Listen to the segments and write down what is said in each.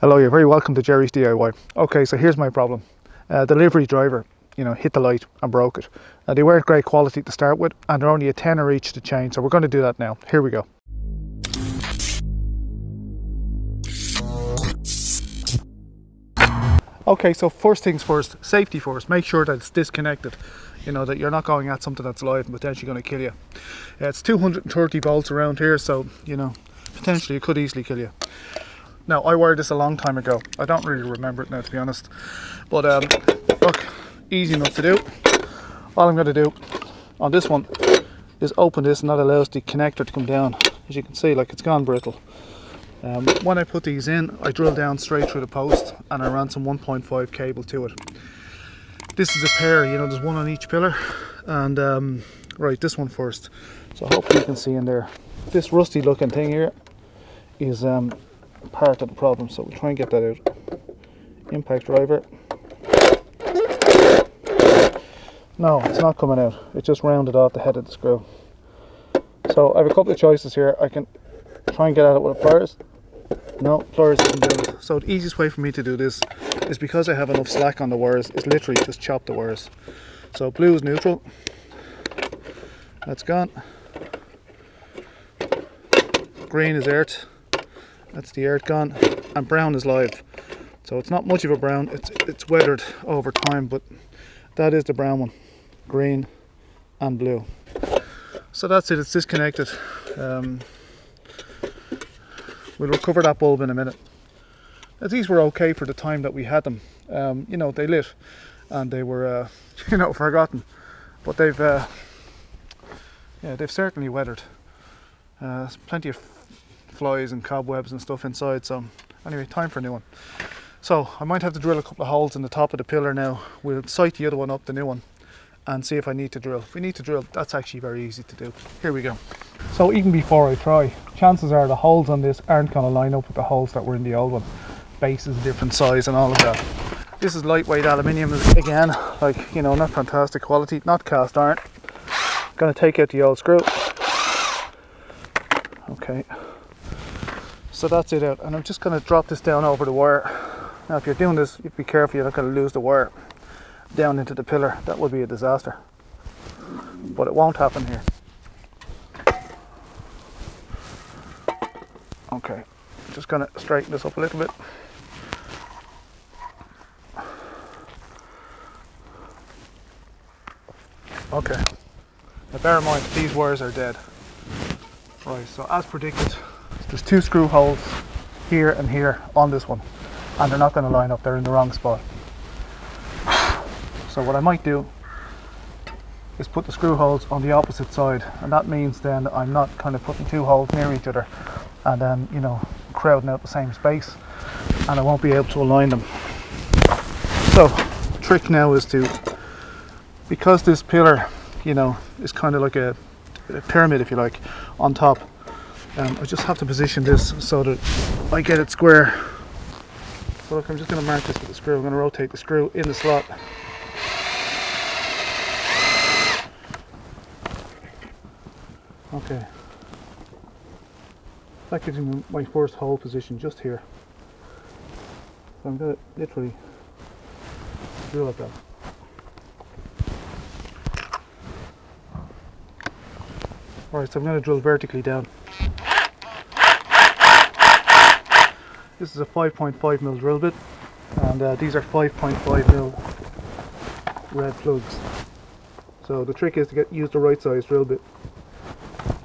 Hello, you're very welcome to Jerry's DIY. Okay, so here's my problem. Delivery driver, hit the light and broke it. They weren't great quality to start with, and they're only a tenner each to change, so we're going to do that now. Here we go. Okay, so first things first, safety first. Make sure that it's disconnected. That you're not going at something that's live and potentially going to kill you. It's 230 volts around here, so, potentially it could easily kill you. Now, I wired this a long time ago. I don't really remember it now, to be honest. But, look, easy enough to do. All I'm going to do on this one is open this, and that allows the connector to come down. As you can see, it's gone brittle. When I put these in, I drill down straight through the post, and I ran some 1.5 cable to it. This is a pair, there's one on each pillar. And, right, this one first. So hopefully you can see in there. This rusty looking thing here is part of the problem, so we'll try and get that out. Impact driver. No, it's not coming out. It just rounded off the head of the screw. So I have a couple of choices here. I can try and get at it with a pliers. No, pliers isn't doing it. So the easiest way for me to do this is, because I have enough slack on the wires, is literally just chop the wires. So blue is neutral. That's gone. Green is earth. That's the earth gone, and brown is live. So it's not much of a brown, it's weathered over time, but that is the brown one. Green and blue. So that's it, it's disconnected. We'll recover that bulb in a minute. Now, these were okay for the time that we had them. They lit and they were forgotten, but they've certainly weathered. There's plenty of flies and cobwebs and stuff inside, so anyway, time for a new one. So I might have to drill a couple of holes in the top of the pillar now. We'll sight the other one up, the new one, and see if I need to drill. If we need to drill, that's actually very easy to do. Here we go. So even before I try, chances are the holes on this aren't going to line up with the holes that were in the old one. Base is a different size and all of that. This is lightweight aluminium again, not fantastic quality, not cast iron. Going to take out the old screw. Okay. So that's it out, and I'm just going to drop this down over the wire. Now if you're doing this, you have to be careful you're not going to lose the wire down into the pillar. That would be a disaster, but it won't happen here. Okay, just going to straighten this up a little bit. Okay, now bear in mind these wires are dead. Right, so as predicted, there's two screw holes here and here on this one, and they're not going to line up, they're in the wrong spot. So what I might do is put the screw holes on the opposite side, and that means then I'm not kind of putting two holes near each other and then crowding out the same space, and I won't be able to align them. So the trick now is to, because this pillar is kind of like a pyramid, if you like, on top, I just have to position this so that I get it square. So look, I'm just going to mark this with the screw. I'm going to rotate the screw in the slot. Okay. That gives me my first hole position just here. So I'm going to literally drill at that. Alright, so I'm going to drill vertically down. This is a 5.5mm drill bit, and these are 5.5mm red plugs. So the trick is to use the right size drill bit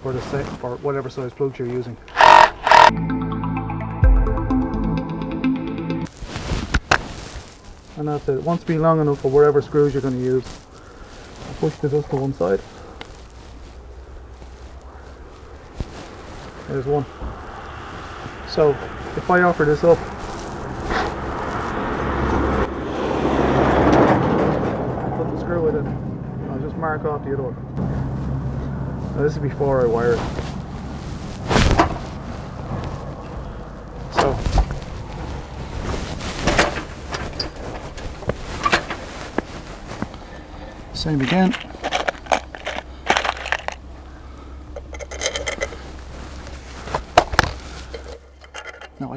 for for whatever size plugs you're using. And that's it. It wants to be long enough for whatever screws you're going to use. I'll push this to one side. There's one. So if I offer this up, put the screw in it, I'll just mark off the other one. Now this is before I wire it. So same again.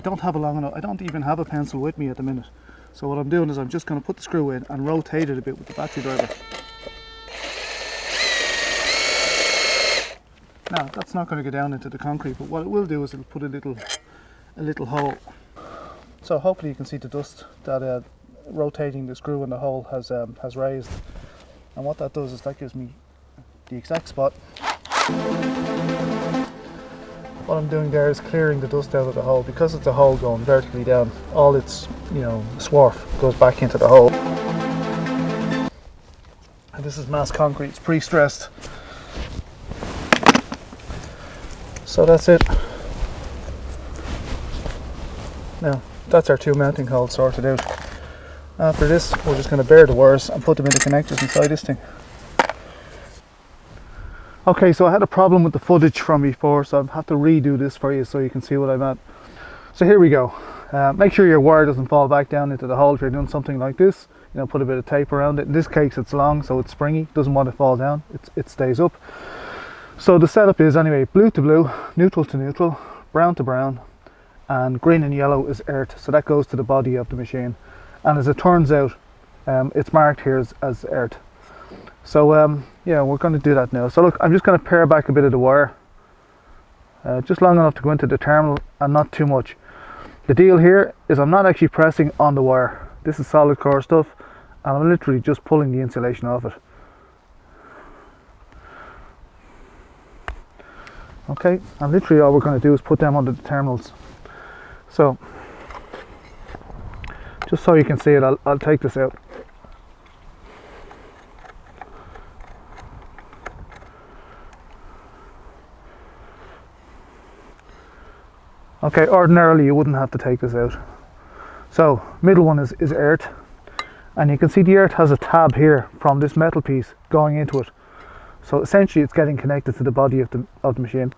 don't have a long enough, I don't even have a pencil with me at the minute. So what I'm doing is I'm just going to put the screw in and rotate it a bit with the battery driver. Now that's not going to go down into the concrete, but what it will do is it'll put a little hole. So hopefully you can see the dust that rotating the screw in the hole has raised. And what that does is that gives me the exact spot. What I'm doing there is clearing the dust out of the hole. Because it's a hole going vertically down, all its swarf goes back into the hole. And this is mass concrete, it's pre-stressed. So that's it. Now that's our two mounting holes sorted out. After this we're just going to bare the wires and put them in the connectors inside this thing. Okay, so I had a problem with the footage from before, so I've had to redo this for you so you can see what I'm at. So here we go. Make sure your wire doesn't fall back down into the hole if you're doing something like this. Put a bit of tape around it. In this case it's long, so it's springy, doesn't want to fall down, it stays up. So the setup is anyway, blue to blue, neutral to neutral, brown to brown, and green and yellow is earth, so that goes to the body of the machine. And as it turns out, it's marked here as earth. So yeah, we're going to do that now. So look, I'm just going to pare back a bit of the wire, just long enough to go into the terminal and not too much. The deal here is I'm not actually pressing on the wire. This is solid core stuff, and I'm literally just pulling the insulation off it. Okay, and literally all we're going to do is put them under the terminals. So just so you can see it, I'll take this out. Okay, ordinarily you wouldn't have to take this out. So middle one is earth, and you can see the earth has a tab here from this metal piece going into it. So essentially it's getting connected to the body of the machine.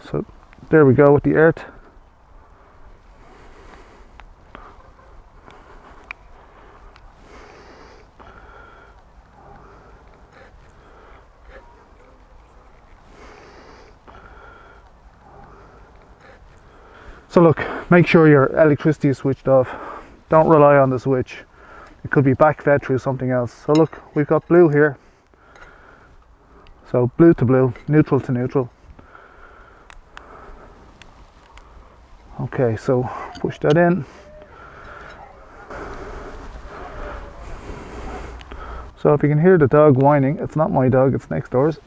So there we go with the earth. So look, make sure your electricity is switched off. Don't rely on the switch. It could be backfed through something else. So look, we've got blue here. So blue to blue, neutral to neutral. Okay, so push that in. So if you can hear the dog whining, it's not my dog, it's next door's.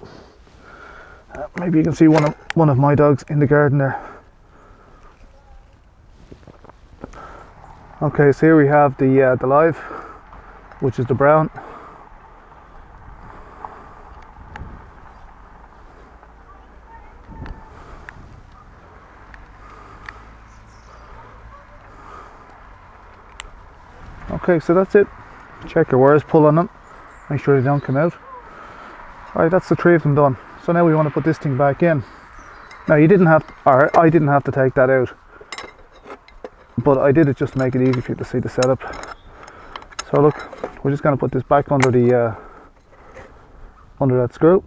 Maybe you can see one of my dogs in the garden there. Okay, so here we have the live, which is the brown. Okay, so that's it. Check your wires, pull on them, make sure they don't come out. Alright, that's the three of them done. So now we want to put this thing back in. Now I didn't have to take that out, but I did it just to make it easy for you to see the setup. So look, we're just going to put this back under the under that screw.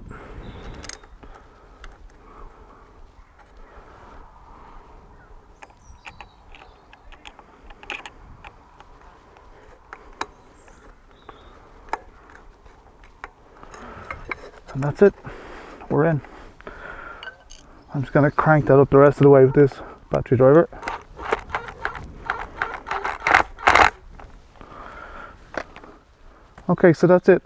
And that's it, we're in. I'm just going to crank that up the rest of the way with this battery driver. Okay, so that's it.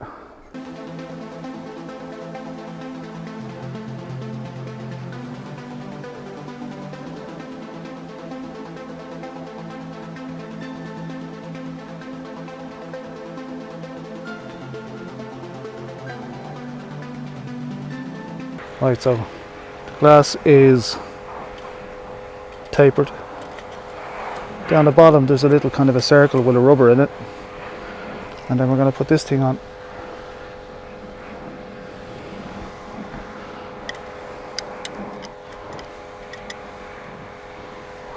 Right, so the glass is tapered. Down the bottom there's a little kind of a circle with a rubber in it. And then we're going to put this thing on.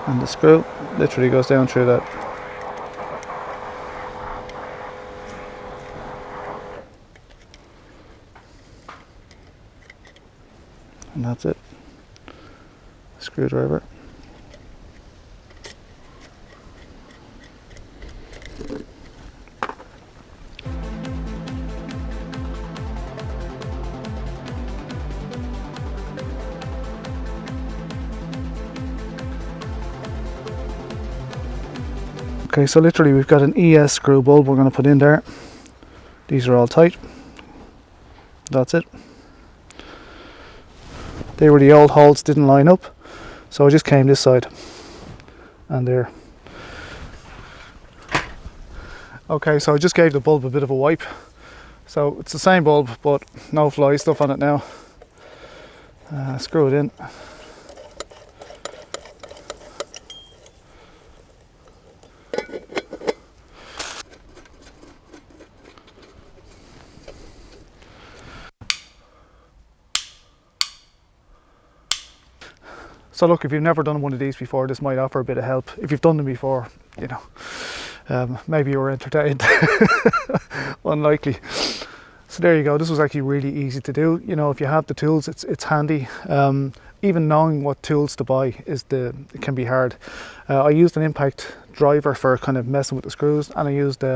And the screw literally goes down through that. And that's it. Screwdriver. Okay, so literally we've got an ES screw bulb we're going to put in there. These are all tight. That's it. They were the old holes, didn't line up, so I just came this side and there. Okay, so I just gave the bulb a bit of a wipe. So it's the same bulb, but no fly stuff on it now. Screw it in. So look, if you've never done one of these before, this might offer a bit of help. If you've done them before, you know, maybe you were entertained. Unlikely. So there you go. This was actually really easy to do. You know, if you have the tools, it's handy. Even knowing what tools to buy it can be hard. I used an impact driver for kind of messing with the screws, and I used you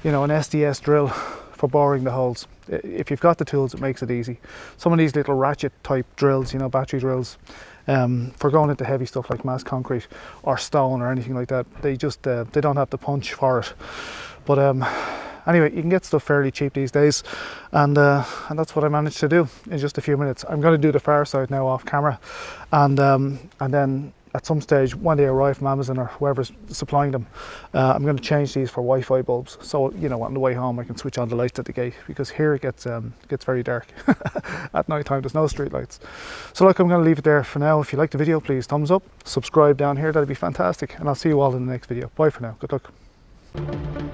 know, an SDS drill for boring the holes. If you've got the tools, it makes it easy. Some of these little ratchet type drills, you know, battery drills, for going into heavy stuff like mass concrete or stone or anything like that, they just they don't have the punch for it. But anyway, you can get stuff fairly cheap these days, and that's what I managed to do in just a few minutes. I'm going to do the far side now off camera, and then at some stage when they arrive from Amazon or whoever's supplying them, I'm going to change these for Wi-Fi bulbs. So you know, on the way home I can switch on the lights at the gate, because here it gets very dark at night time. There's no street lights. So look, I'm going to leave it there for now. If you liked the video, please thumbs up, subscribe down here, that'd be fantastic, and I'll see you all in the next video. Bye for now. Good luck.